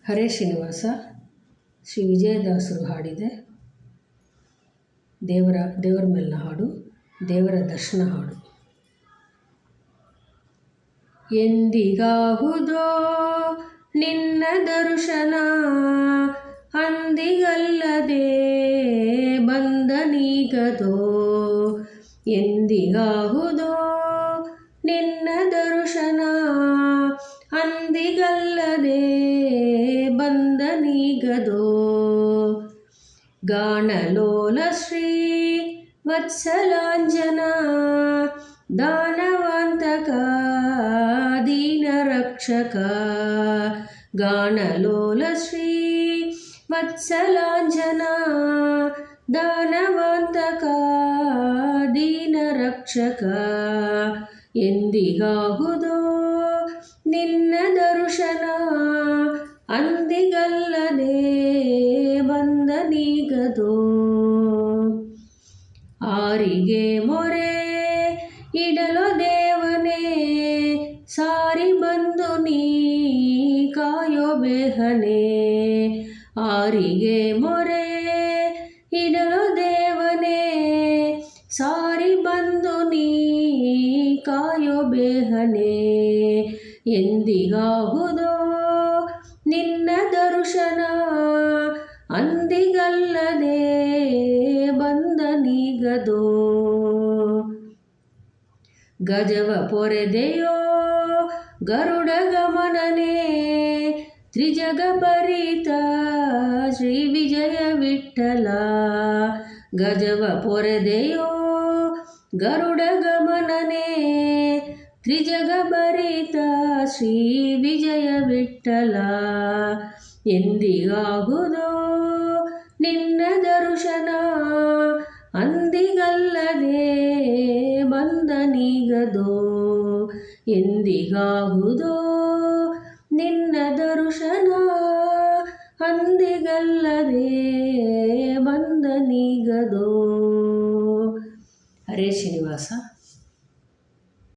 ಹರೇ ಶ್ರೀನಿವಾಸ ಶ್ರೀ ವಿಜಯದಾಸರು ಹಾಡಿದೆ. ದೇವರ ಮೇಲಿನ ಹಾಡು, ದೇವರ ದರ್ಶನ ಹಾಡು. ಎಂದಿಗಾಹುದೋ ನಿನ್ನ ದರ್ಶನ, ಅಂದಿಗಲ್ಲದೆ ಬಂದನೀಗದೋ. ಎಂದಿಗಾಹುದೋ ನಿನ್ನ ದರ್ಶನ, ಅಂದಿಗಲ್ಲದೆ ಬಂದನೀಗದೋ. ಗಾನಲೋಲ ಶ್ರೀ ವತ್ಸಲಾಂಜನ, ದಾನವಾಂತಕ ದೀನ ರಕ್ಷಕ. ಗಾನಲೋಲ ಶ್ರೀ ವತ್ಸಲಾಂಜನ, ದಾನವಾಂತಕ ದೀನ ರಕ್ಷಕ. ಎಂದಿಗಾಹುದೋ ನಿನ್ನ ದರ್ಶನ, ಅಂದಿಗಲ್ಲದೆ ಬಂದನೀಗದೋ. ಆರಿಗೆ ಮೊರೆ ಇಡಲೋ ದೇವನೇ, ಸಾರಿ ಬಂದು ನೀ ಕಾಯೋ ಬೇಹನೆ. ಆರಿಗೆ ಮೊರೆ ಇಡಲೋ ದೇವನೇ, ಸಾರಿ ಬಂದು ನೀ ಕಾಯೋ ಬೇಹನೆ. ಎಂದಿಗಾಹುದೋ ನಿನ್ನ ದರ್ಶನ, ಅಂದಿಗಲ್ಲದೆ ಬಂದನೀಗದೋ. ಗಜವ ಪೊರೆದೆಯೋ ಗರುಡ ಗಮನನೇ, ತ್ರಿಜಗ ಪರಿತ ಶ್ರೀ ವಿಜಯ ವಿಠಲ. ಗಜವ ಪೊರೆದೆಯೋ ಗರುಡ ಗಮನನೇ, ತ್ರಿಜಗ ಭರಿತ ಶ್ರೀ ವಿಜಯ ವಿಠಲ. ಎಂದಿಗಾಹುದೋ ನಿನ್ನ ದರ್ಶನ, ಅಂದಿಗಲ್ಲದೆ ಬಂದನೀಗದೋ. ಎಂದಿಗಾಹುದೋ ನಿನ್ನ ದರ್ಶನ, ಅಂದಿಗಲ್ಲದೆ ಬಂದನೀಗದೋ. ಹರೇ ಶ್ರೀನಿವಾಸ.